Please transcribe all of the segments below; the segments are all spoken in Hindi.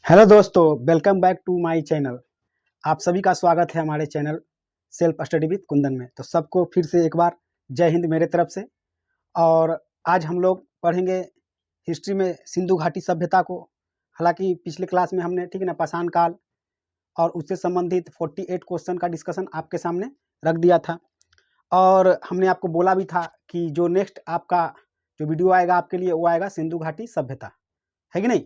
हेलो दोस्तों, welcome back to my channel. आप सभी का स्वागत है हमारे channel self study with Kundan में। तो सबको फिर से एक बार जय हिंद मेरे तरफ से। और आज हम लोग पढ़ेंगे हिस्ट्री में सिंधु घाटी सभ्यता को। हालांकि पिछले क्लास में हमने ठीक है ना पाषाण काल और उससे संबंधित 48 क्वेश्चन का डिस्कशन आपके सामने रख दिया था। और हमने आपको बोला भी था कि जो नेक्स्ट आपका जो वीडियो आएगा आपके लिए वो आएगा सिंधु घाटी सभ्यता, है कि नहीं।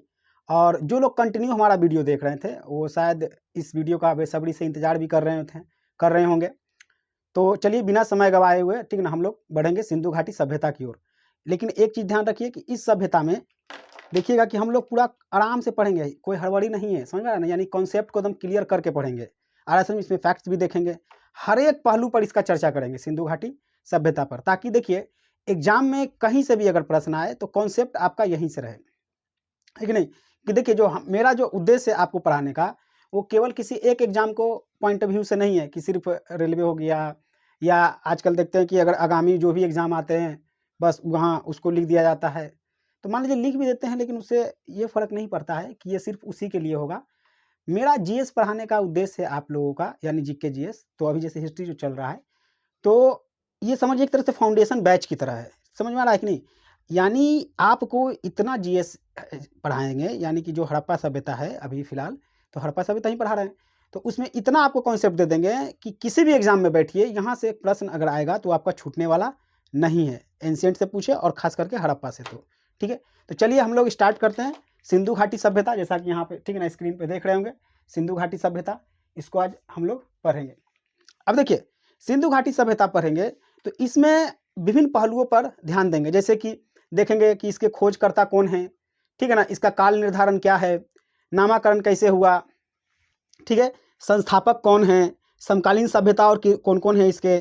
और जो लोग कंटिन्यू हमारा वीडियो देख रहे थे वो शायद इस वीडियो का बेसब्री से इंतजार भी कर रहे होंगे। तो चलिए बिना समय गवाए हुए ठीक ना हम लोग बढ़ेंगे सिंधु घाटी सभ्यता की ओर। लेकिन एक चीज़ ध्यान रखिए कि इस सभ्यता में देखिएगा कि हम लोग पूरा आराम से पढ़ेंगे, कोई हड़बड़ी नहीं है, समझ में आ रहा है ना। यानी कॉन्सेप्ट को एकदम क्लियर करके पढ़ेंगे और ऐसे में इसमें फैक्ट्स भी देखेंगे, हर एक पहलू पर इसका चर्चा करेंगे सिंधु घाटी सभ्यता पर, ताकि देखिए एग्जाम में कहीं से भी अगर प्रश्न आए तो कॉन्सेप्ट आपका यहीं से रहे, है कि नहीं। कि देखिए जो मेरा जो उद्देश्य है आपको पढ़ाने का वो केवल किसी एक एग्जाम को पॉइंट ऑफ व्यू से नहीं है कि सिर्फ रेलवे हो गया, या आजकल देखते हैं कि अगर आगामी जो भी एग्जाम आते हैं बस वहाँ उसको लिख दिया जाता है। तो मान लीजिए लिख भी देते हैं, लेकिन उससे ये फर्क नहीं पड़ता है कि ये सिर्फ उसी के लिए होगा। मेरा जीएस पढ़ाने का उद्देश्य है आप लोगों का, यानी जीके जीएस। तो अभी जैसे हिस्ट्री जो चल रहा है तो ये समझिए एक तरह से फाउंडेशन बैच की तरह है, समझ में आ रहा है कि नहीं। यानी आपको इतना जीएस पढ़ाएंगे, यानी कि जो हड़प्पा सभ्यता है अभी फिलहाल तो हड़प्पा सभ्यता ही पढ़ा रहे हैं, तो उसमें इतना आपको कॉन्सेप्ट दे देंगे कि किसी भी एग्जाम में बैठिए यहाँ से एक प्रश्न अगर आएगा तो आपका छूटने वाला नहीं है। एंशिएंट से पूछे और खास करके हड़प्पा से। तो ठीक है, तो चलिए हम लोग स्टार्ट करते हैं सिंधु घाटी सभ्यता। जैसा कि यहाँ पे ठीक है ना स्क्रीन पे देख रहे होंगे सिंधु घाटी सभ्यता, इसको आज हम लोग पढ़ेंगे। अब देखिए सिंधु घाटी सभ्यता पढ़ेंगे तो इसमें विभिन्न पहलुओं पर ध्यान देंगे, जैसे कि देखेंगे कि इसके खोजकर्ता कौन है, ठीक है ना, इसका काल निर्धारण क्या है, नामाकरण कैसे हुआ, ठीक है, संस्थापक कौन है, समकालीन सभ्यता और कौन कौन है इसके,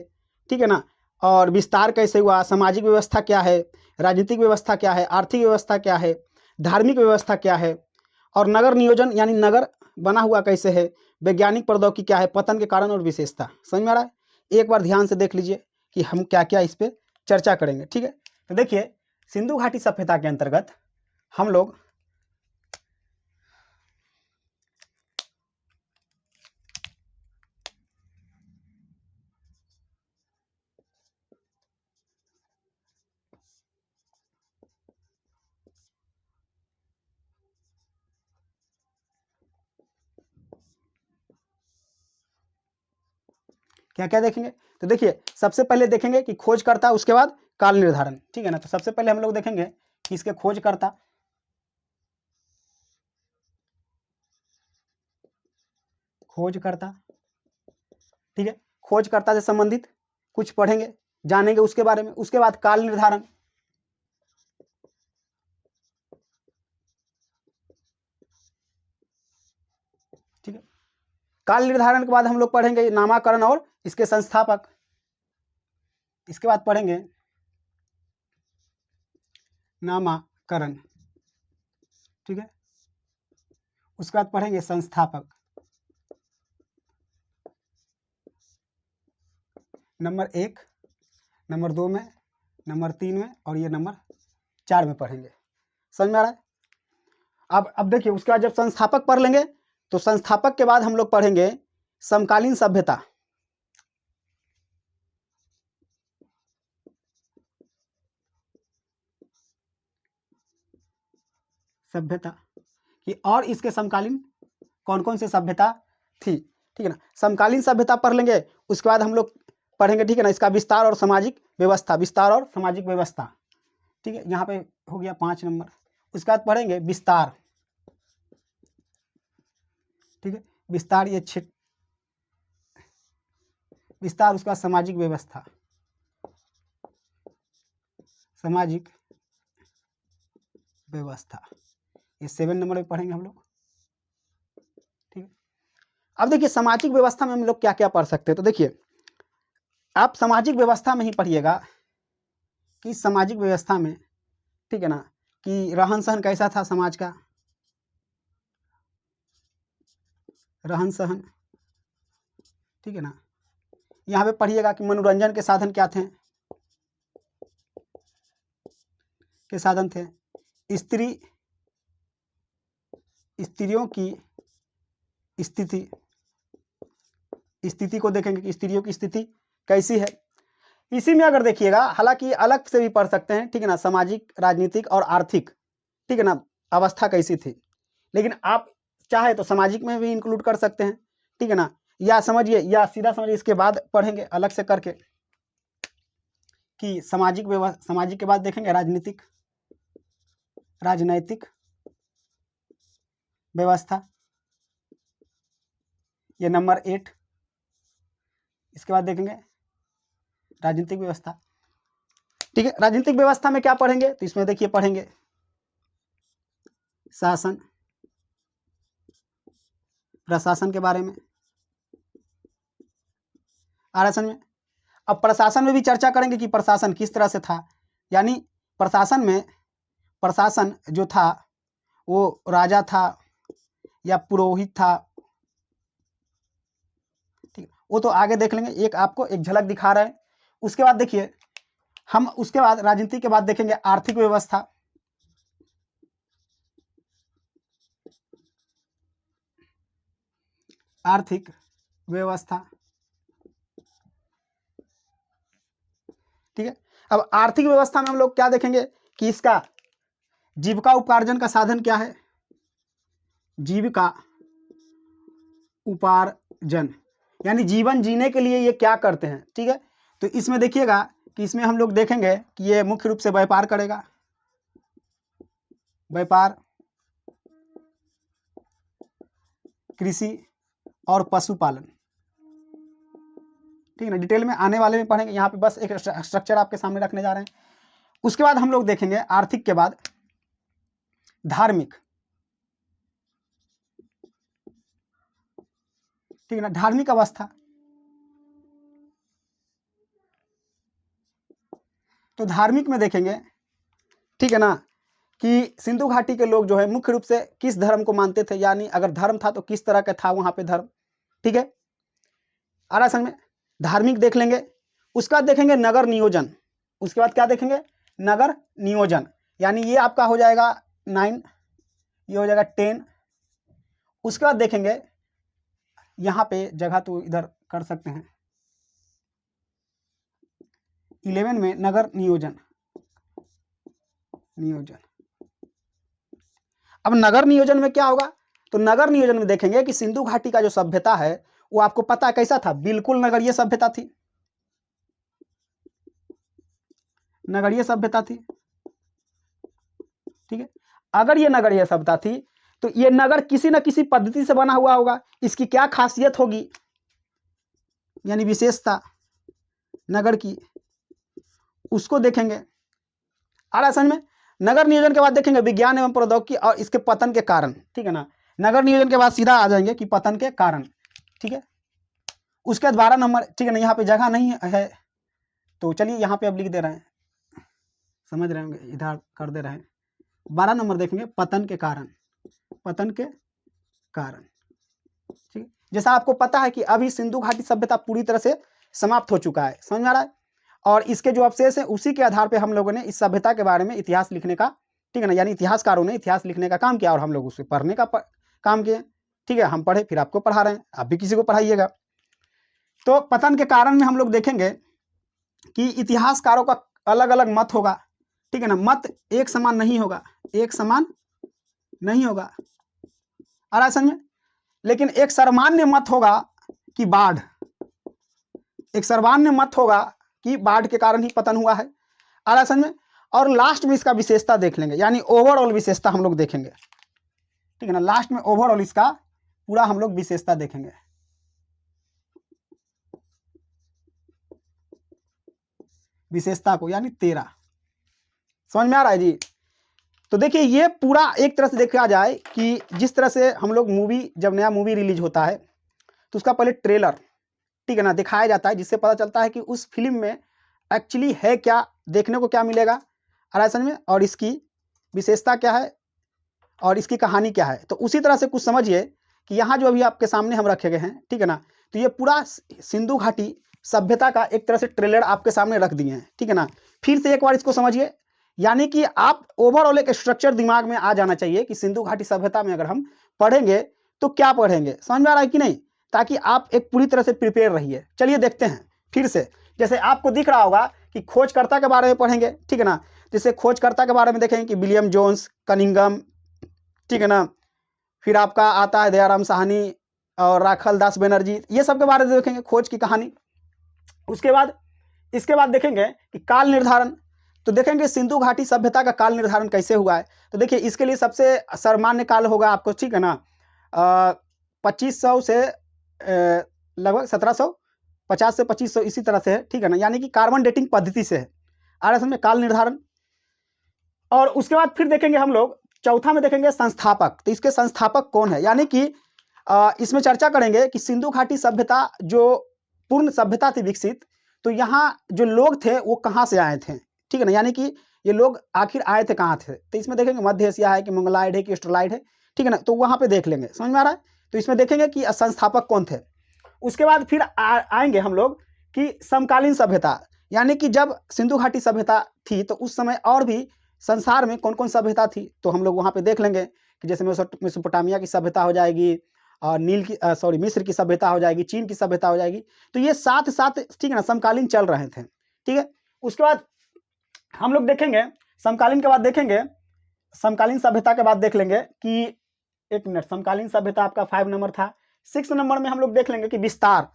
ठीक है ना, और विस्तार कैसे हुआ, सामाजिक व्यवस्था क्या है, राजनीतिक व्यवस्था क्या है, आर्थिक व्यवस्था क्या है, धार्मिक व्यवस्था क्या है, और नगर नियोजन यानी नगर बना हुआ कैसे है, वैज्ञानिक प्रौद्योगिकी क्या है, पतन के कारण और विशेषता। समझ में आ रहा है। एक बार ध्यान से देख लीजिए कि हम क्या क्या इस पर चर्चा करेंगे, ठीक है। तो देखिए सिंधु घाटी सभ्यता के अंतर्गत हम लोग क्या क्या देखेंगे। तो देखिए सबसे पहले देखेंगे कि खोजकर्ता, उसके बाद काल निर्धारण, ठीक है ना। तो सबसे पहले हम लोग देखेंगे कि इसके खोजकर्ता, ठीक है, खोजकर्ता से संबंधित कुछ पढ़ेंगे, जानेंगे उसके बारे में। उसके बाद काल निर्धारण, ठीक है, काल निर्धारण के बाद हम लोग पढ़ेंगे नामाकरण और इसके संस्थापक। इसके बाद पढ़ेंगे नामाकरण, ठीक है, उसके बाद पढ़ेंगे संस्थापक, नंबर 1, नंबर 2 में, नंबर 3 में और ये नंबर 4 में पढ़ेंगे। समझ में आ रहा है। अब देखिए उसके बाद जब संस्थापक पढ़ लेंगे तो संस्थापक के बाद हम लोग पढ़ेंगे समकालीन सभ्यता, कि और इसके समकालीन कौन कौन से सभ्यता थी, ठीक है ना। समकालीन सभ्यता पढ़ लेंगे, उसके बाद हम लोग पढ़ेंगे, ठीक है ना, इसका विस्तार और सामाजिक व्यवस्था, ठीक है, यहाँ पे हो गया 5 नंबर। उसके बाद पढ़ेंगे विस्तार, ठीक है, विस्तार ये विस्तार, उसका सामाजिक व्यवस्था, ये 7 नंबर में पढ़ेंगे हम लोग, ठीक है। अब देखिए सामाजिक व्यवस्था में हम लोग क्या क्या पढ़ सकते हैं। तो देखिए आप सामाजिक व्यवस्था में ही पढ़िएगा कि सामाजिक व्यवस्था में, ठीक है ना, कि रहन सहन कैसा था समाज का, रहन सहन, ठीक है ना। यहाँ पे पढ़िएगा कि मनोरंजन के साधन क्या थे, स्त्री स्त्रियों की स्थिति को देखेंगे कि स्त्रियों की स्थिति कैसी है। इसी में अगर देखिएगा, हालांकि अलग से भी पढ़ सकते हैं, ठीक है ना, सामाजिक, राजनीतिक और आर्थिक, ठीक है ना, अवस्था कैसी थी, लेकिन आप चाहे तो सामाजिक में भी इंक्लूड कर सकते हैं, ठीक है ना, या समझिए, या सीधा समझिए, इसके बाद पढ़ेंगे अलग से करके कि सामाजिक के बाद देखेंगे राजनैतिक व्यवस्था, ये नंबर 8। इसके बाद देखेंगे राजनीतिक व्यवस्था, ठीक है। राजनीतिक व्यवस्था में क्या पढ़ेंगे, तो इसमें देखिए पढ़ेंगे शासन, प्रशासन के बारे में, आरक्षण में। अब प्रशासन में भी चर्चा करेंगे कि प्रशासन किस तरह से था, यानी प्रशासन जो था वो राजा था या पुरोहित था, ठीक, वो तो आगे देख लेंगे, एक आपको एक झलक दिखा रहे हैं। उसके बाद देखिए, हम उसके बाद राजनीति के बाद देखेंगे आर्थिक व्यवस्था, आर्थिक व्यवस्था, ठीक है। अब आर्थिक व्यवस्था में हम लोग क्या देखेंगे कि इसका जीविका उपार्जन का साधन क्या है, जीविका उपार्जन, यानी जीवन जीने के लिए ये क्या करते हैं, ठीक है। तो इसमें देखिएगा कि इसमें हम लोग देखेंगे कि ये मुख्य रूप से व्यापार करेगा, व्यापार, कृषि और पशुपालन, ठीक है ना। डिटेल में आने वाले में पढ़ेंगे, यहाँ पे बस एक स्ट्रक्चर आपके सामने रखने जा रहे हैं। उसके बाद हम लोग देखेंगे आर्थिक के बाद धार्मिक, ठीक है ना, धार्मिक अवस्था। तो धार्मिक में देखेंगे, ठीक है ना, कि सिंधु घाटी के लोग जो है मुख्य रूप से किस धर्म को मानते थे, यानी अगर धर्म था तो किस तरह का था वहां पे धर्म, ठीक है। आरासन में धार्मिक देख लेंगे। उसके बाद देखेंगे नगर नियोजन। उसके बाद क्या देखेंगे, नगर नियोजन, यानी ये आपका हो जाएगा 9, ये हो जाएगा 10। उसके बाद देखेंगे यहाँ पे जगह तो इधर कर सकते हैं, 11 में नगर नियोजन। अब नगर नियोजन में क्या होगा, तो नगर नियोजन में देखेंगे कि सिंधु घाटी का जो सभ्यता है वो आपको पता है कैसा था, बिल्कुल नगरीय सभ्यता थी, नगरीय सभ्यता थी, ठीक है। अगर ये नगरीय सभ्यता थी तो ये नगर किसी न किसी पद्धति से बना हुआ होगा, इसकी क्या खासियत होगी, यानी विशेषता नगर की, उसको देखेंगे। आ रहा है समझ में। नगर नियोजन के बाद देखेंगे विज्ञान एवं प्रौद्योगिकी और इसके पतन के कारण, ठीक है ना। नगर नियोजन के बाद सीधा आ जाएंगे कि पतन के कारण, ठीक है। उसके बाद 12 नंबर, ठीक है ना, यहाँ पे जगह नहीं है तो चलिए यहाँ पे अब लिख दे रहे हैं, समझ रहे होंगे, इधर कर दे रहे हैं। 12 नंबर देखेंगे पतन के कारण, पतन के कारण, ठीक। जैसा आपको पता है कि अभी सिंधु घाटी सभ्यता पूरी तरह से समाप्त हो चुका है, समझ में आ रहा है, और इसके जो अवशेष है उसी के आधार पे हम लोगों ने इस सभ्यता के बारे में इतिहास लिखने का, ठीक है ना, यानी इतिहासकारों ने इतिहास लिखने का काम किया और हम लोग उसे पढ़ने का काम किए, ठीक है। हम पढ़े फिर आपको पढ़ा रहे हैं, आप भी किसी को पढ़ाइएगा। तो पतन के कारण में हम लोग देखेंगे कि इतिहासकारों का अलग अलग मत होगा, ठीक है ना, मत एक समान नहीं होगा, एक समान नहीं होगा, आ रहा है समझ में। लेकिन एक सर्वमान्य मत होगा कि बाढ़, एक सर्वमान्य मत होगा कि बाढ़ के कारण ही पतन हुआ है, आ रहा है समझ में। और लास्ट में इसका विशेषता देख लेंगे, यानी ओवरऑल विशेषता हम लोग देखेंगे, ठीक है ना। लास्ट में ओवरऑल इसका पूरा हम लोग विशेषता देखेंगे, विशेषता को, यानी 13। समझ में आ रहा है जी। तो देखिए ये पूरा एक तरह से देखा जाए कि जिस तरह से हम लोग मूवी, जब नया मूवी रिलीज होता है तो उसका पहले ट्रेलर, ठीक है ना, दिखाया जाता है, जिससे पता चलता है कि उस फिल्म में एक्चुअली है क्या, देखने को क्या मिलेगा, समझ में, और इसकी विशेषता क्या है और इसकी कहानी क्या है। तो उसी तरह से कुछ समझिए कि यहाँ जो अभी आपके सामने हम रखे गए हैं, ठीक है ना, तो ये पूरा सिंधु घाटी सभ्यता का एक तरह से ट्रेलर आपके सामने रख दिए हैं, ठीक है ना। फिर से एक बार इसको समझिए यानी कि आप ओवरऑल एक स्ट्रक्चर दिमाग में आ जाना चाहिए कि सिंधु घाटी सभ्यता में अगर हम पढ़ेंगे तो क्या पढ़ेंगे, समझ में आ रहा है कि नहीं, ताकि आप एक पूरी तरह से प्रिपेयर रहिए। चलिए देखते हैं फिर से, जैसे आपको दिख रहा होगा कि खोजकर्ता के बारे में पढ़ेंगे, ठीक है ना। जैसे खोजकर्ता के बारे में देखेंगे कि विलियम जोन्स, कनिंगम, ठीक है ना। फिर आपका आता है दयाराम साहनी और राखल दास बनर्जी, ये सब के बारे में देखेंगे खोज की कहानी। उसके बाद इसके बाद देखेंगे कि काल निर्धारण, तो देखेंगे सिंधु घाटी सभ्यता का काल निर्धारण कैसे हुआ है। तो देखिए इसके लिए सबसे सर्वमान्य काल होगा आपको, ठीक है ना, 2500 से लगभग 1750 से 2500 इसी तरह से है, ठीक है ना, यानी कि कार्बन डेटिंग पद्धति से है आरएस में काल निर्धारण। और उसके बाद फिर देखेंगे हम लोग चौथा में देखेंगे संस्थापक, तो इसके संस्थापक कौन है, यानी कि इसमें चर्चा करेंगे कि सिंधु घाटी सभ्यता जो पूर्ण सभ्यता थी विकसित, तो यहाँ जो लोग थे वो कहाँ से आए थे, ठीक है ना, यानी कि ये लोग आखिर आए थे कहाँ थे। तो इसमें देखेंगे मध्य एशिया है कि मंगोलाइड है कि ऑस्ट्रोलाइड है, ठीक है ना, तो वहाँ पे देख लेंगे, समझ में आ रहा है। तो इसमें देखेंगे कि संस्थापक कौन थे। उसके बाद फिर आएंगे हम लोग कि समकालीन सभ्यता, यानी कि जब सिंधु घाटी सभ्यता थी तो उस समय और भी संसार में कौन कौन सभ्यता थी, तो हम लोग वहाँ पे देख लेंगे कि जैसे मेसोपोटामिया की सभ्यता हो जाएगी, और मिस्र की सभ्यता हो जाएगी, चीन की सभ्यता हो जाएगी। तो ये साथ साथ, ठीक है ना, समकालीन चल रहे थे, ठीक है। उसके बाद हम लोग देखेंगे समकालीन के बाद देखेंगे समकालीन सभ्यता के बाद देख लेंगे कि एक मिनट, समकालीन सभ्यता आपका 5 नंबर था। 6 नंबर में हम लोग देख लेंगे कि विस्तार,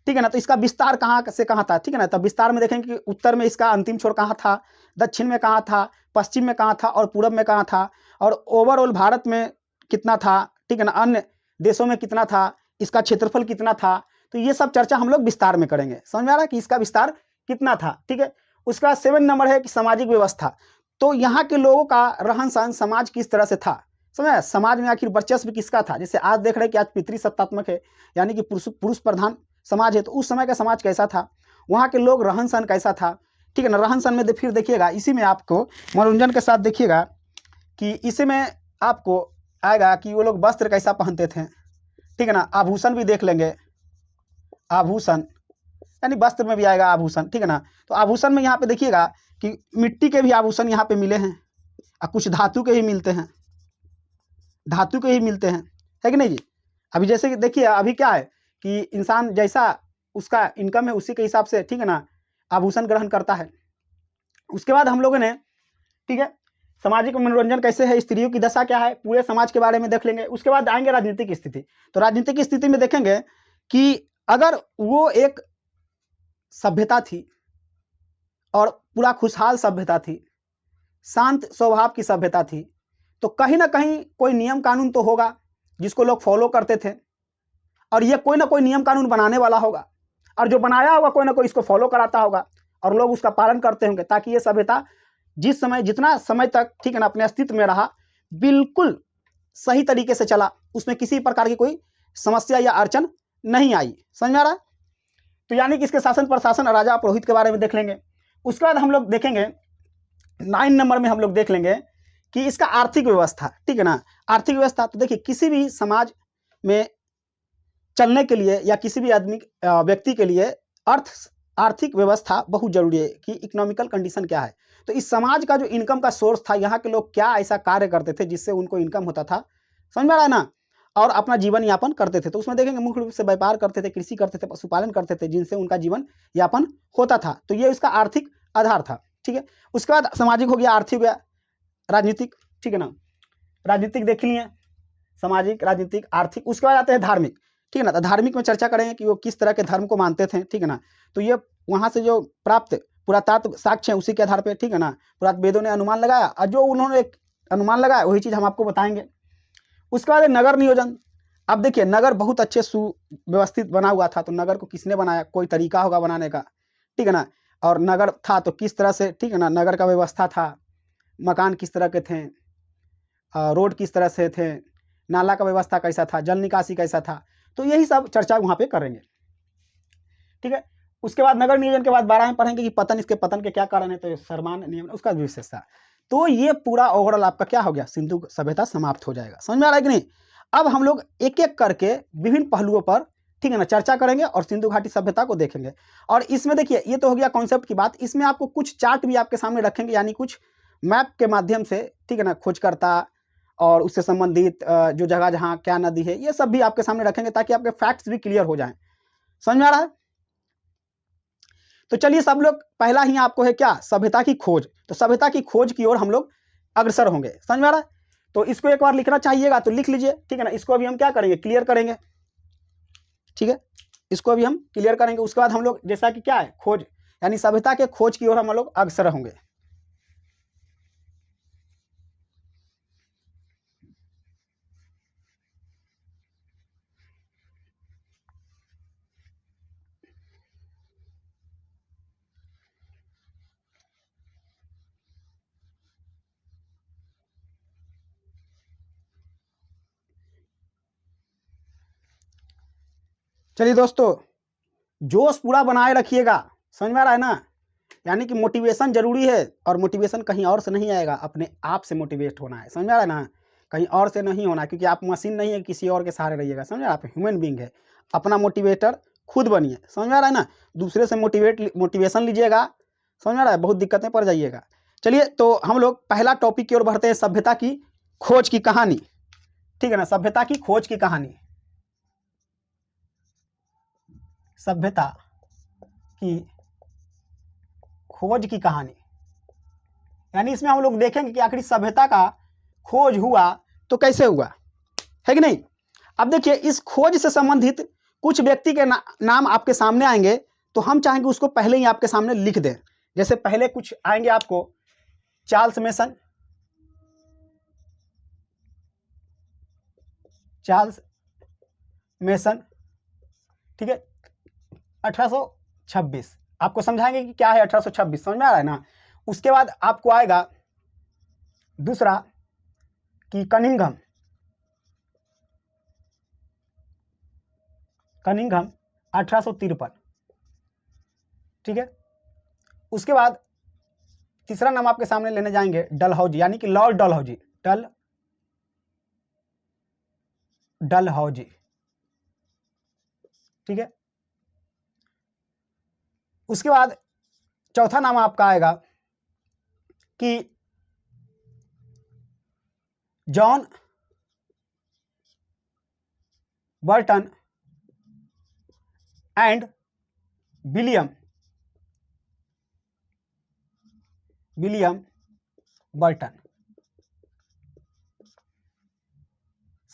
ठीक है ना, तो इसका विस्तार कहाँ से कहाँ था, ठीक है ना। तब विस्तार में देखेंगे कि उत्तर में इसका अंतिम छोर कहाँ था, दक्षिण में कहाँ था, पश्चिम में कहाँ था और पूरब में कहाँ था, और ओवरऑल भारत में कितना था, ठीक है ना, अन्य देशों में कितना था, इसका क्षेत्रफल कितना था। तो ये सब चर्चा हम लोग विस्तार में करेंगे, समझ में आ रहा है कि इसका विस्तार कितना था, ठीक है। उसका 7 नंबर है कि सामाजिक व्यवस्था, तो यहाँ के लोगों का रहन सहन समाज किस तरह से था, समझ, समाज में आखिर वर्चस्व किसका था। जैसे आज देख रहे हैं कि आज पितृसत्तात्मक है, यानी कि पुरुष प्रधान समाज है, तो उस समय का समाज कैसा था, वहाँ के लोग रहन सहन कैसा था, ठीक है ना। रहन सहन में फिर देखिएगा, इसी में आपको मनोरंजन के साथ देखिएगा कि इसी में आपको आएगा कि वो लोग वस्त्र कैसा पहनते थे, ठीक है ना। आभूषण भी देख लेंगे, आभूषण यानी वस्त्र में भी आएगा आभूषण, ठीक है ना। तो आभूषण में यहाँ पे देखिएगा कि मिट्टी के भी आभूषण यहाँ पे मिले हैं और कुछ धातु के ही मिलते हैं, धातु के ही मिलते हैं, है कि नहीं जी। अभी जैसे कि देखिए अभी क्या है कि इंसान जैसा उसका इनकम है उसी के हिसाब से, ठीक है ना, आभूषण ग्रहण करता है। उसके बाद हम लोगों ने, ठीक है, सामाजिक मनोरंजन कैसे है, स्त्रियों की दशा क्या है, पूरे समाज के बारे में देख लेंगे। उसके बाद आएंगे राजनीतिक स्थिति, तो राजनीतिक स्थिति में देखेंगे कि अगर वो एक सभ्यता थी और पूरा खुशहाल सभ्यता थी, शांत स्वभाव की सभ्यता थी, तो कहीं ना कहीं कोई नियम कानून तो होगा जिसको लोग फॉलो करते थे, और ये कोई ना कोई नियम कानून बनाने वाला होगा, और जो बनाया होगा कोई ना कोई इसको फॉलो कराता होगा और लोग उसका पालन करते होंगे, ताकि ये सभ्यता जिस समय जितना समय तक, ठीक है ना, अपने अस्तित्व में रहा, बिल्कुल सही तरीके से चला, उसमें किसी प्रकार की कोई समस्या या अड़चन नहीं आई, समझ में आ रहा है। तो यानी कि इसके शासन प्रशासन राजा पुरोहित के बारे में देख लेंगे। उसके बाद हम लोग देखेंगे 9 नंबर में हम लोग देख लेंगे कि इसका आर्थिक व्यवस्था, ठीक है ना, आर्थिक व्यवस्था। तो देखिए किसी भी समाज में चलने के लिए या किसी भी आदमी व्यक्ति के लिए आर्थिक व्यवस्था बहुत जरूरी है कि इकोनॉमिकल कंडीशन क्या है। तो इस समाज का जो इनकम का सोर्स था, यहाँ के लोग क्या ऐसा कार्य करते थे जिससे उनको इनकम होता था, समझ में आ रहा है ना, और अपना जीवन यापन करते थे। तो उसमें देखेंगे मुख्य रूप से व्यापार करते थे, कृषि करते थे, पशुपालन करते थे, जिनसे उनका जीवन यापन होता था। तो ये उसका आर्थिक आधार था, ठीक है। उसके बाद सामाजिक हो गया, आर्थिक हो गया, राजनीतिक, ठीक है ना, राजनीतिक देख लिए, सामाजिक, राजनीतिक, आर्थिक। उसके बाद आते हैं धार्मिक, ठीक है ना। तो धार्मिक में चर्चा करेंगे कि वो किस तरह के धर्म को मानते थे, ठीक है ना। तो ये वहाँ से जो प्राप्त पुरातत्व साक्ष्य है उसी के आधार पर, ठीक है ना, पुरातत्व वेदों ने अनुमान लगाया, और जो उन्होंने एक अनुमान लगाया वही चीज़ हम आपको बताएंगे। उसके बाद नगर नियोजन। अब देखिए नगर बहुत अच्छे सुव्यवस्थित बना हुआ था, तो नगर को किसने बनाया, कोई तरीका होगा बनाने का, ठीक है ना, और नगर था तो किस तरह से, ठीक है ना, नगर का व्यवस्था था, मकान किस तरह के थे, रोड किस तरह से थे, नाला का व्यवस्था कैसा था, जल निकासी कैसा था, तो यही सब चर्चा वहाँ पे करेंगे, ठीक है। उसके बाद नगर नियोजन के बाद 12 में पढ़ेंगे कि पतन, इसके पतन के क्या कारण है, तो सरमान नियम, उसका विशेषता। तो ये पूरा ओवरऑल आपका क्या हो गया, सिंधु सभ्यता समाप्त हो जाएगा, समझ में आ रहा है कि नहीं। अब हम लोग एक एक करके विभिन्न पहलुओं पर, ठीक है ना, चर्चा करेंगे और सिंधु घाटी सभ्यता को देखेंगे। और इसमें देखिए ये तो हो गया कॉन्सेप्ट की बात, इसमें आपको कुछ चार्ट भी आपके सामने रखेंगे, यानी कुछ मैप के माध्यम से, ठीक है ना, खोजकर्ता और उससे संबंधित जो जगह जहाँ क्या नदी है ये सब भी आपके सामने रखेंगे ताकि आपके फैक्ट्स भी क्लियर हो जाएं। समझ में आ रहा है? तो चलिए सब लोग, पहला ही आपको है क्या, सभ्यता की खोज। तो सभ्यता की खोज की ओर हम लोग अग्रसर होंगे। समझ में आ रहा है? तो इसको एक बार लिखना चाहिएगा तो लिख लीजिए, ठीक है ना। इसको अभी हम क्या करेंगे, क्लियर करेंगे, ठीक है, इसको अभी हम क्लियर करेंगे। उसके बाद हम लोग जैसा कि क्या है, खोज, यानी सभ्यता के खोज की ओर हम लोग अग्रसर होंगे। चलिए दोस्तों, जोश पूरा बनाए रखिएगा। समझ में आ रहा है ना? यानी कि मोटिवेशन जरूरी है, और मोटिवेशन कहीं और से नहीं आएगा, अपने आप से मोटिवेट होना है। समझ में आ रहा है ना? कहीं और से नहीं होना, क्योंकि आप मशीन नहीं है किसी और के सहारे रहिएगा। समझ में आ रहा है? आप ह्यूमन बींग है, अपना मोटिवेटर खुद बनिए। समझ में आ रहा है ना? दूसरे से मोटिवेशन लीजिएगा, समझ में आ रहा है, बहुत दिक्कतें पड़ जाइएगा। चलिए तो हम लोग पहला टॉपिक की ओर बढ़ते हैं, सभ्यता की खोज की कहानी। ठीक है ना, सभ्यता की खोज की कहानी, सभ्यता की खोज की कहानी। यानी इसमें हम लोग देखेंगे कि आखिर सभ्यता का खोज हुआ तो कैसे हुआ, है कि नहीं। अब देखिए, इस खोज से संबंधित कुछ व्यक्ति के नाम आपके सामने आएंगे, तो हम चाहेंगे उसको पहले ही आपके सामने लिख दें। जैसे पहले कुछ आएंगे आपको, चार्ल्स मेसन, चार्ल्स मेसन, ठीक है, 1826। आपको समझाएंगे कि क्या है 1826, समझ में आ रहा है ना। उसके बाद आपको आएगा दूसरा कि कनिंघम, कनिंघम 1853, ठीक है। उसके बाद तीसरा नाम आपके सामने लेने जाएंगे डलहौजी, यानी कि लॉर्ड डलहौजी, डलहौजी, ठीक है। उसके बाद चौथा नाम आपका आएगा कि John Burton and William Burton.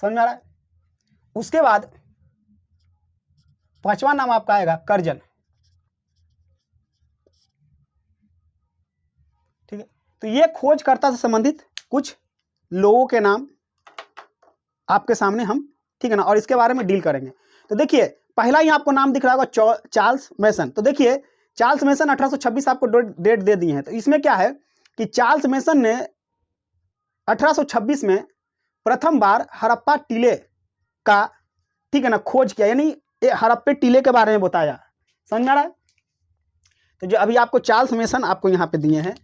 समझ में आ रहा है? उसके बाद पांचवा नाम आपका आएगा कर्जन, ठीक है। तो ये खोजकर्ता से संबंधित कुछ लोगों के नाम आपके सामने हम, ठीक है ना, और इसके बारे में डील करेंगे। तो देखिए, पहला ही आपको नाम दिख रहा होगा चार्ल्स मेसन। तो देखिए, चार्ल्स मेसन 1826 आपको डेट दे दिए हैं। तो इसमें क्या है कि चार्ल्स मेसन ने 1826 में प्रथम बार हड़प्पा टीले का, ठीक है ना, खोज किया, यानी हड़प्पे टीले के बारे में बताया। समझ में आ रहा है? तो जो अभी आपको चार्ल्स मेसन आपको यहाँ पे दिए हैं,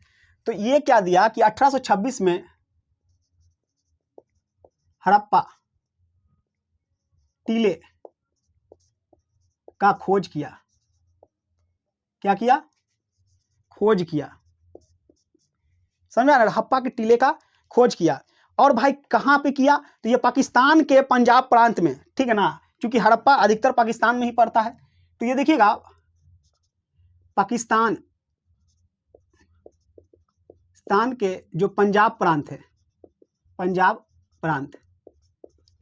तो ये क्या दिया कि 1826 में हड़प्पा टीले का खोज किया। क्या किया? खोज किया। समझ में आ रहा है? हड़प्पा के टीले का खोज किया। और भाई कहां पे किया? तो ये पाकिस्तान के पंजाब प्रांत में, ठीक है ना, क्योंकि हड़प्पा अधिकतर पाकिस्तान में ही पड़ता है। तो ये देखिएगा, पाकिस्तान के जो पंजाब प्रांत है, पंजाब प्रांत,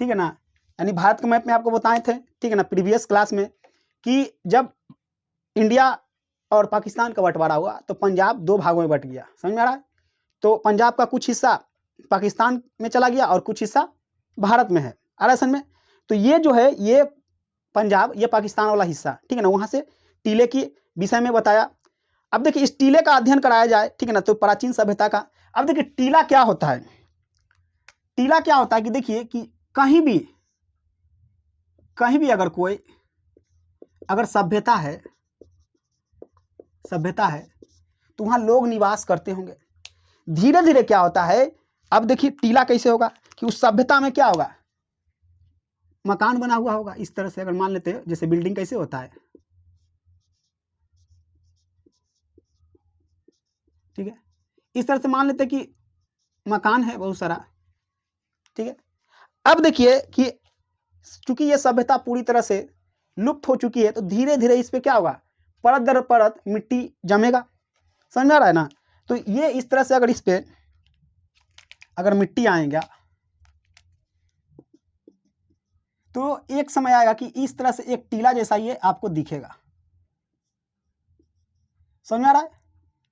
ठीक है ना, यानी भारत के मैप में आपको बताए थे, ठीक है ना, प्रीवियस क्लास में, कि जब इंडिया और पाकिस्तान का बंटवारा हुआ तो पंजाब दो भागों में बट गया। समझ में आ रहा है? तो पंजाब का कुछ हिस्सा पाकिस्तान में चला गया और कुछ हिस्सा भारत में है, आ रहा है समझ में। तो ये जो है, ये पंजाब, ये पाकिस्तान वाला हिस्सा, ठीक है ना, वहां से टीले की विषय में बताया। अब देखिए, इस टीले का अध्ययन कराया जाए, ठीक है ना, तो प्राचीन सभ्यता का। अब देखिए, टीला क्या होता है, टीला क्या होता है कि देखिए कि कहीं भी अगर कोई, अगर सभ्यता है तो वहां लोग निवास करते होंगे। धीरे धीरे क्या होता है, अब देखिए टीला कैसे होगा कि उस सभ्यता में क्या होगा, मकान बना हुआ होगा इस तरह से। अगर मान लेते हैं जैसे बिल्डिंग कैसे होता है, ठीक है, इस तरह से मान लेते हैं कि मकान है बहुत सारा, ठीक है। अब देखिए कि चूंकि ये सभ्यता पूरी तरह से लुप्त हो चुकी है, तो धीरे धीरे इस पे क्या होगा, परत दर परत मिट्टी जमेगा, समझ में आ रहा है ना। तो ये इस तरह से अगर इस पे अगर मिट्टी आएगा तो एक समय आएगा कि इस तरह से एक टीला जैसा ये आपको दिखेगा, समझ में आ रहा है,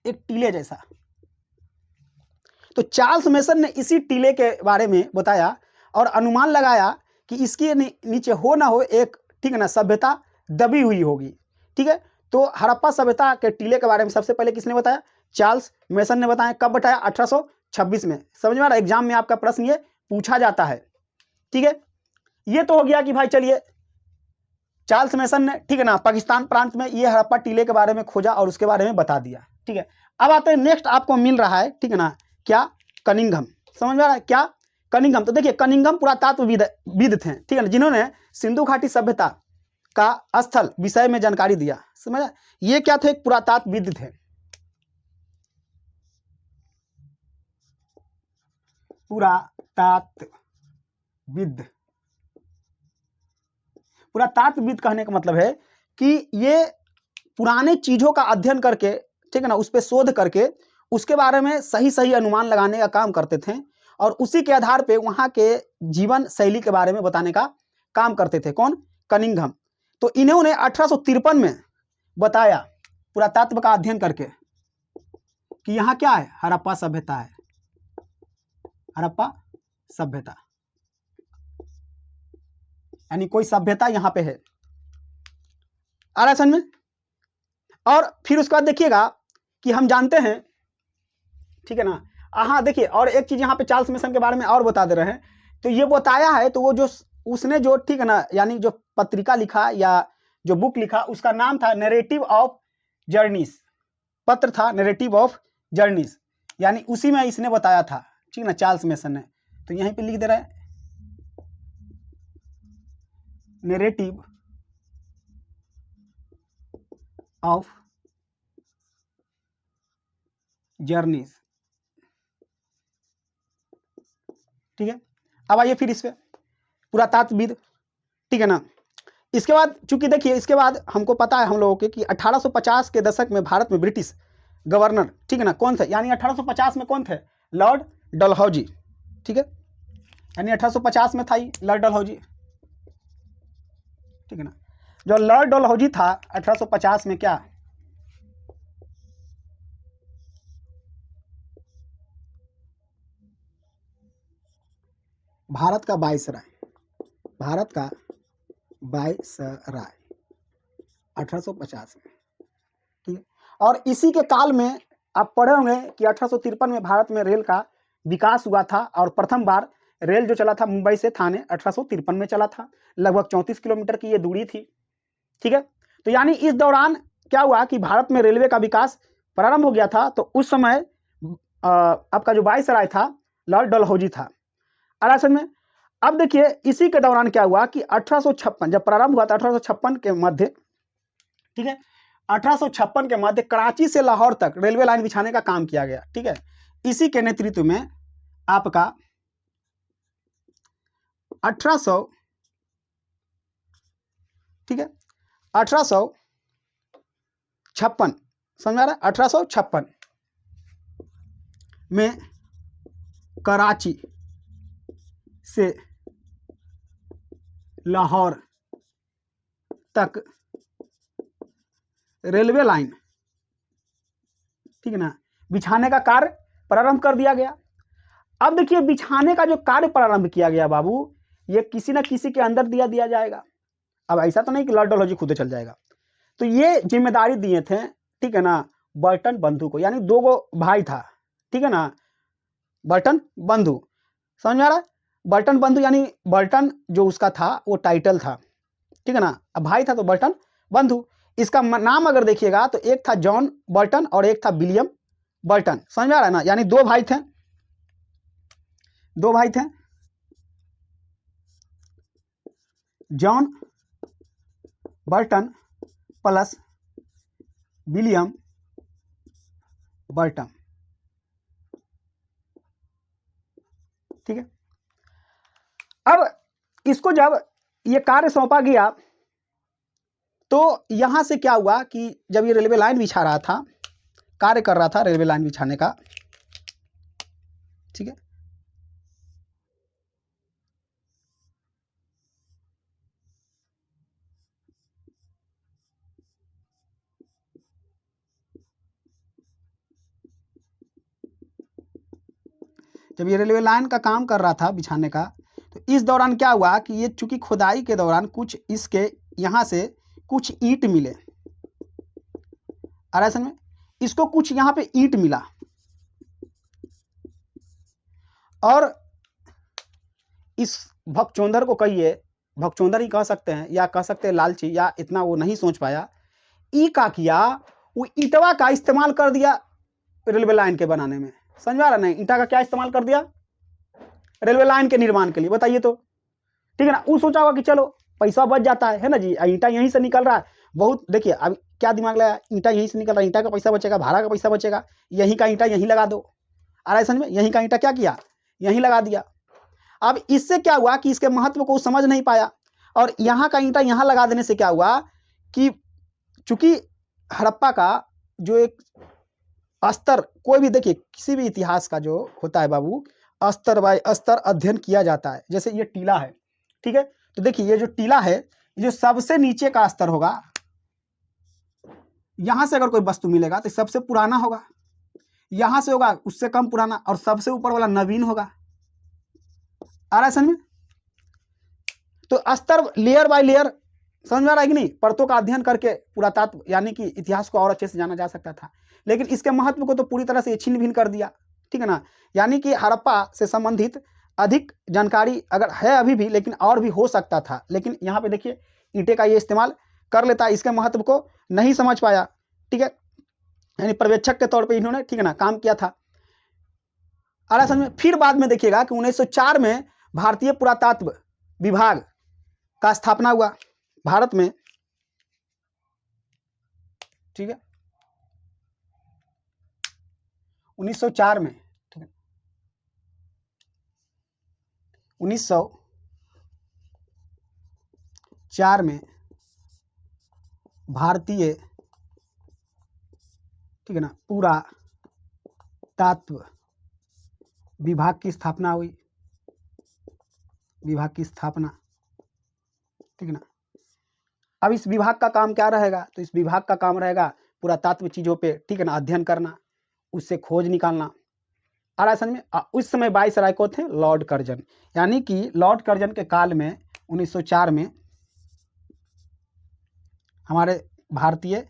एक टीले जैसा। तो चार्ल्स मेसन ने इसी टीले के बारे में बताया और अनुमान लगाया कि इसके नीचे हो ना हो एक, ठीक है ना, सभ्यता दबी हुई होगी, ठीक है। तो हड़प्पा सभ्यता के टीले के बारे में सबसे पहले किसने बताया, चार्ल्स मेसन ने बताया। कब बताया, 1826 में। समझ में आ रहा है, एग्जाम में आपका प्रश्न ये पूछा जाता है, ठीक है। ये तो हो गया कि भाई चलिए चार्ल्स मेसन ने, ठीक है ना, पाकिस्तान प्रांत में ये हड़प्पा टीले के बारे में खोजा और उसके बारे में बता दिया, ठीक है। अब आते हैं नेक्स्ट आपको मिल रहा है, ठीक है ना, क्या, कनिंघम। समझ में आ रहा है, क्या, कनिंघम। तो देखिए कनिंघम पुरातत्वविद थे, ठीक है ना, जिन्होंने सिंधु घाटी सभ्यता का स्थल विषय में जानकारी दिया। समझ, ये क्या थे, पुरातत्वविद थे। पुरातत्वविद कहने का मतलब है कि ये पुराने चीजों का अध्ययन करके, ठीक है ना, उस पर शोध करके उसके बारे में सही सही अनुमान लगाने का काम करते थे और उसी के आधार पे वहां के जीवन शैली के बारे में बताने का काम करते थे। कौन, कनिंघम। तो इन्होंने 1853 में बताया पुरातत्व का अध्ययन करके कि यहाँ क्या है, हड़प्पा सभ्यता है, हड़प्पा सभ्यता, यानी कोई सभ्यता यहाँ पे है। आ रहा है समझ में। और फिर उसके बाद देखिएगा कि हम जानते हैं, ठीक है ना, हाँ देखिए, और एक चीज यहाँ पे चार्ल्स मेसन के बारे में और बता दे रहे हैं। तो ये बताया है, तो वो जो उसने जो, ठीक है ना, यानी जो पत्रिका लिखा या जो बुक लिखा उसका नाम था नैरेटिव ऑफ जर्नीज, पत्र था नैरेटिव ऑफ जर्नीज, यानी उसी में इसने बताया था, ठीक है ना, चार्ल्स मेसन ने। तो यहीं पे लिख दे रहे हैं नैरेटिव ऑफ जर्नीज, ठीक है। अब आइए फिर इस पे पुरातत्वविद, ठीक है ना। इसके बाद चूंकि देखिए, इसके बाद हमको पता है हम लोगों के कि 1850 के दशक में भारत में ब्रिटिश गवर्नर, ठीक है ना, कौन थे, यानी 1850 में कौन थे, लॉर्ड डलहौजी, ठीक है, यानी 1850 में था लॉर्ड डलहौजी, ठीक है ना। जो लॉर्ड डलहौजी था 1850 में, क्या, भारत का वायसराय, भारत का वायसराय 1850 में, ठीक है। और इसी के काल में आप पढ़े होंगे कि 1853 में भारत में रेल का विकास हुआ था और प्रथम बार रेल जो चला था मुंबई से थाने 1853 में चला था, लगभग 34 किलोमीटर की ये दूरी थी, ठीक है। तो यानी इस दौरान क्या हुआ कि भारत में रेलवे का विकास प्रारंभ हो गया था। तो उस समय आपका जो वायसराय था लॉर्ड डलहौजी था, अरासन में। अब देखिए इसी के दौरान क्या हुआ कि 1856 जब प्रारंभ हुआ था, 1856 के मध्य, ठीक है, 1856 के मध्य कराची से लाहौर तक रेलवे लाइन बिछाने का काम किया गया, ठीक है। इसी के नेतृत्व में आपका 1800, ठीक है, 1856, समझ आ रहा है, 1856 में कराची से लाहौर तक रेलवे लाइन, ठीक है ना, बिछाने का कार्य प्रारंभ कर दिया गया। अब देखिए बिछाने का जो कार्य प्रारंभ किया गया बाबू, ये किसी ना किसी के अंदर दिया जाएगा। अब ऐसा तो नहीं कि लॉर्ड डलहौजी खुद चल जाएगा। तो ये जिम्मेदारी दिए थे, ठीक है ना, बर्टन बंधु को, यानी दो गो भाई था, ठीक है ना, बर्टन बंधु, समझ में आ रहा है। बर्टन बंधु यानी बर्टन जो उसका था वो टाइटल था, ठीक है ना, अब भाई था तो बर्टन बंधु। इसका नाम अगर देखिएगा तो एक था जॉन बर्टन और एक था विलियम बर्टन, समझ में आ रहा है ना, यानी दो भाई थे, दो भाई थे, John Burton plus William Burton, ठीक है। अब इसको जब ये कार्य सौंपा गया तो यहां से क्या हुआ कि जब ये रेलवे लाइन बिछा रहा था, कार्य कर रहा था रेलवे लाइन बिछाने का, ठीक है, जब ये रेलवे लाइन का काम कर रहा था बिछाने का, तो इस दौरान क्या हुआ कि ये चूंकि खुदाई के दौरान कुछ इसके यहाँ से कुछ ईंट मिले, आ रहा है समझ में, इसको कुछ यहाँ पे ईंट मिला और इस भगचोंदर को कहिए, भगचोंदर ही कह सकते हैं या कह सकते हैं लालची, या इतना वो नहीं सोच पाया, ई का किया, वो ईंटवा का इस्तेमाल कर दिया रेलवे लाइन के बनाने में। समझ आ रहा नहीं, ईंटा का क्या इस्तेमाल कर दिया रेलवे लाइन के निर्माण के लिए, बताइए तो, ठीक है ना। वो सोचा होगा कि चलो पैसा बच जाता है ना जी, ईंटा यहीं से निकल रहा है बहुत, देखिए अब क्या दिमाग लगाया, ईंटा यहीं से निकल रहा है, ईंटा का पैसा बचेगा, भाड़ा का पैसा बचेगा, यहीं का ईंटा यहीं लगा दो, आ रहा है समझ में, यहीं का ईंटा क्या किया, यहीं लगा दिया। अब इससे क्या हुआ कि इसके महत्व को समझ नहीं पाया, और यहाँ का ईंटा यहाँ लगा देने से क्या हुआ कि चूंकि हड़प्पा का जो एक स्तर, कोई भी देखिए किसी भी इतिहास का जो होता है बाबू, स्तर बाय स्तर अध्ययन किया जाता है। जैसे ये टीला है, ठीक है, तो देखिए ये जो टीला है, ये जो सबसे नीचे का स्तर होगा, यहां से अगर कोई वस्तु मिलेगा तो सबसे पुराना होगा, यहां से होगा उससे कम पुराना, और सबसे ऊपर वाला नवीन होगा। आ रहा है समझ में, तो स्तर लेयर बाय लेयर, समझ में आ रहा है कि नहीं, परतों का अध्ययन करके पुरातत्व यानी कि इतिहास को और अच्छे से जाना जा सकता था, लेकिन इसके महत्व को तो पूरी तरह से छीन भिन कर दिया, ठीक है ना। यानी कि हड़प्पा से संबंधित अधिक जानकारी अगर है अभी भी, लेकिन और भी हो सकता था, लेकिन यहाँ पे देखिए ईंटे का ये इस्तेमाल कर लेता है, इसके महत्व को नहीं समझ पाया, ठीक है, यानी पर्यवेक्षक के तौर पर इन्होंने, ठीक है ना, काम किया था। आ रहा समझ में। फिर बाद में देखिएगा कि 1904 में भारतीय पुरातत्व विभाग का स्थापना हुआ भारत में, ठीक है, 1904 में, ठीक है, 1904 में भारतीय, ठीक है ना, पुरातत्व विभाग की स्थापना हुई, विभाग की स्थापना, ठीक है ना। अब इस विभाग का काम क्या रहेगा, तो इस विभाग का काम रहेगा पुरातत्व चीजों पे, ठीक है ना, अध्ययन करना, उससे खोज निकालना। आ रहा है समझ में। उस समय वाइसराय को थे लॉर्ड कर्जन, यानी कि लॉर्ड कर्जन के काल में 1904 में हमारे भारतीय,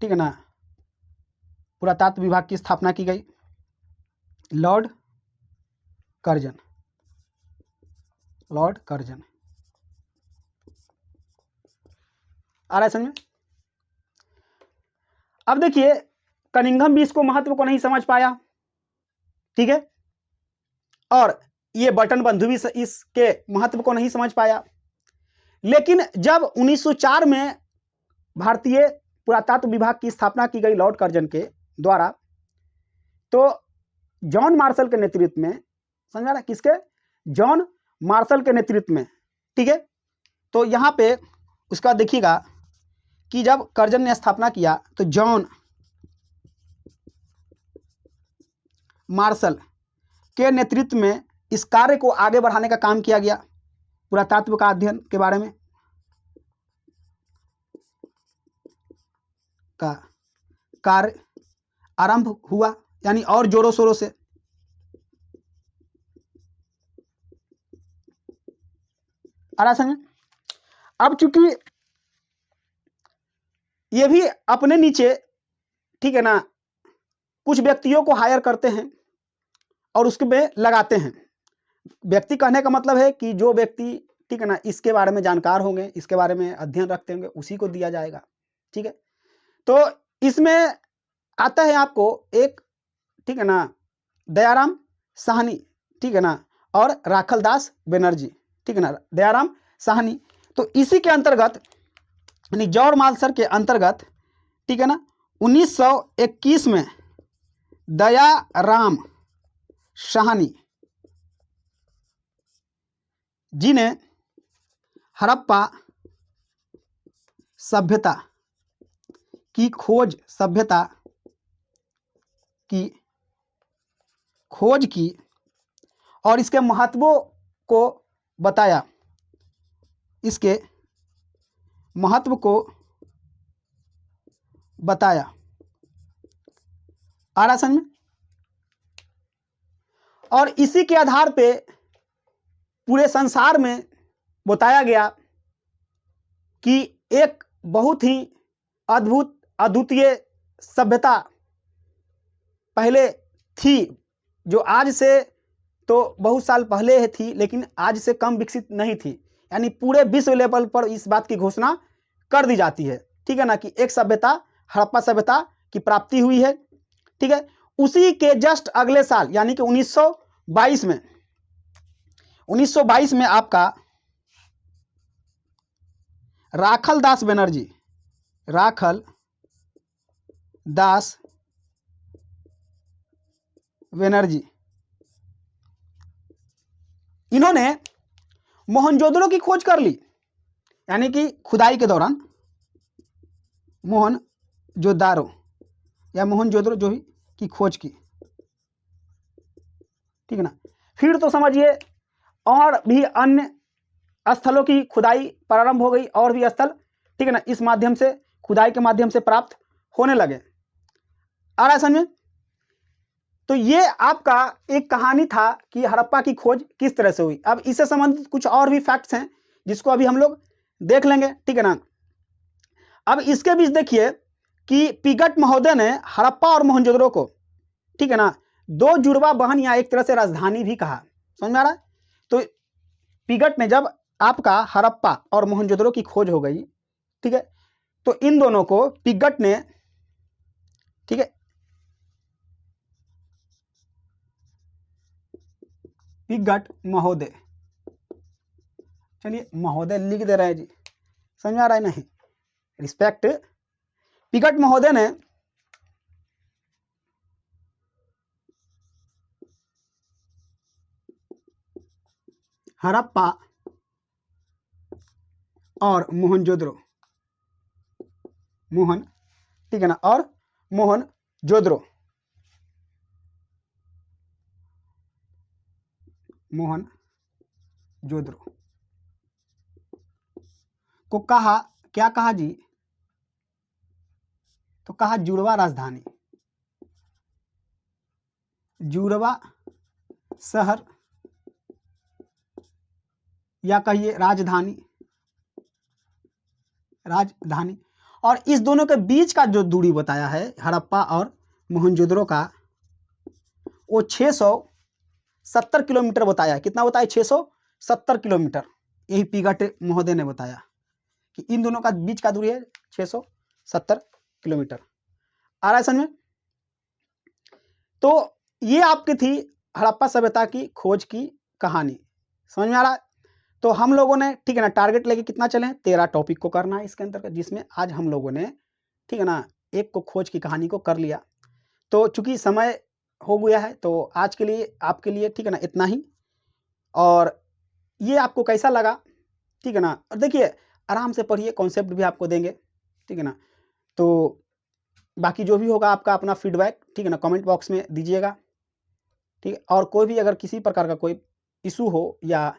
ठीक है ना, पुरातत्व विभाग की स्थापना की गई, लॉर्ड कर्जन, लॉर्ड कर्जन। आ रहा है समझ में। अब देखिए कनिंघम भी इसको महत्व को नहीं समझ पाया, ठीक है, और ये बटन बंधु भी इसके महत्व को नहीं समझ पाया, लेकिन जब 1904 में भारतीय पुरातत्व विभाग की स्थापना की गई लॉर्ड कर्जन के द्वारा, तो जॉन मार्शल के नेतृत्व में, समझ रहा, किसके, जॉन मार्शल के नेतृत्व में, ठीक है, तो यहां पे उसका देखिएगा कि जब कर्जन ने स्थापना किया तो जॉन मार्शल के नेतृत्व में इस कार्य को आगे बढ़ाने का काम किया गया, पुरातत्व का अध्ययन के बारे में का कार्य आरंभ हुआ, यानी और जोरों शोरों से। आ रहा समझ। अब चूंकि ये भी अपने नीचे, ठीक है ना, कुछ व्यक्तियों को हायर करते हैं और उसके में लगाते हैं। व्यक्ति कहने का मतलब है कि जो व्यक्ति, ठीक है ना, इसके बारे में जानकार होंगे, इसके बारे में अध्ययन रखते होंगे, उसी को दिया जाएगा, ठीक है। तो इसमें आता है आपको एक, ठीक है ना, दयाराम साहनी, ठीक है ना, और राखलदास बनर्जी, ठीक है ना, दयाराम साहनी। तो इसी के अंतर्गत, यानी जॉर्ज मार्शल के अंतर्गत, ठीक है ना, 1921 में दयाराम साहनी, जिन्हें हड़प्पा सभ्यता की खोज की और इसके महत्वों को बताया, इसके महत्व को बताया। आ रहा समझ में? और इसी के आधार पे पूरे संसार में बताया गया कि एक बहुत ही अद्भुत अद्वितीय सभ्यता पहले थी, जो आज से तो बहुत साल पहले ही थी, लेकिन आज से कम विकसित नहीं थी। यानी पूरे विश्व लेवल पर इस बात की घोषणा कर दी जाती है, ठीक है ना, कि एक सभ्यता, हड़प्पा सभ्यता की प्राप्ति हुई है, ठीक है। उसी के जस्ट अगले साल यानी कि 1922 में आपका राखल दास बनर्जी इन्होंने मोहनजोदड़ो की खोज कर ली, यानी कि खुदाई के दौरान मोहनजोदड़ो जो भी की खोज की, ठीक है ना। फिर तो समझिए और भी अन्य स्थलों की खुदाई प्रारंभ हो गई, और भी स्थल, ठीक है ना, इस माध्यम से खुदाई के माध्यम से प्राप्त होने लगे। आ रहा है समझ में? तो ये आपका एक कहानी था कि हड़प्पा की खोज किस तरह से हुई। अब इससे संबंधित कुछ और भी फैक्ट्स हैं जिसको अभी हम लोग देख लेंगे, ठीक है ना। अब इसके बीच देखिए कि पिगट महोदय ने हड़प्पा और मोहनजोदड़ो को, ठीक है ना, दो जुड़वा बहन या एक तरह से राजधानी भी कहा। समझ में आ रहा है? तो पिगट ने जब आपका हड़प्पा और मोहनजोदड़ो की खोज हो गई, ठीक है, तो इन दोनों को पिगट ने, ठीक है, पिगट महोदय, चलिए महोदय लिख दे रहे हैं जी, समझ आ रहा है नहीं, रिस्पेक्ट, पिगट महोदय ने हड़प्पा और मोहनजोदड़ो, ठीक है ना, और मोहनजोदड़ो को कहा, क्या कहा जी, तो कहा जुड़वा राजधानी, जुड़वा शहर या कहिए राजधानी। और इस दोनों के बीच का जो दूरी बताया है हड़प्पा और मोहनजोदड़ो का, वो 670 किलोमीटर बताया। कितना बताया? 670 किलोमीटर। यही पिगट महोदय ने बताया कि इन दोनों का बीच का दूरी है 670 किलोमीटर। आ रहा है समझ में? तो ये आपकी थी हड़प्पा सभ्यता की खोज की कहानी। समझ में आ रहा है? तो हम लोगों ने, ठीक है ना, टारगेट लेके कितना चले, 13 टॉपिक को करना है इसके अंतर्गत, जिसमें आज हम लोगों ने, ठीक है ना, एक को खोज की कहानी को कर लिया। तो चूंकि समय हो गया है तो आज के लिए आपके लिए, ठीक है ना, इतना ही। और ये आपको कैसा लगा, ठीक है ना, और देखिए आराम से पढ़िए, कॉन्सेप्ट भी आपको देंगे, ठीक है ना। तो बाकी जो भी होगा आपका अपना फीडबैक, ठीक है ना, कमेंट बॉक्स में दीजिएगा, ठीक है। और कोई भी अगर किसी प्रकार का कोई इशू हो या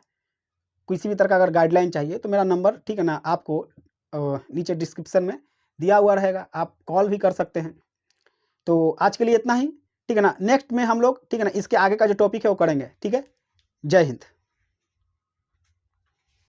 किसी भी तरह का अगर गाइडलाइन चाहिए तो मेरा नंबर, ठीक है ना, आपको नीचे डिस्क्रिप्शन में दिया हुआ रहेगा, आप कॉल भी कर सकते हैं। तो आज के लिए इतना ही, ठीक है ना। नेक्स्ट में हम लोग, ठीक है ना, इसके आगे का जो टॉपिक है वो करेंगे, ठीक है। जय हिंद।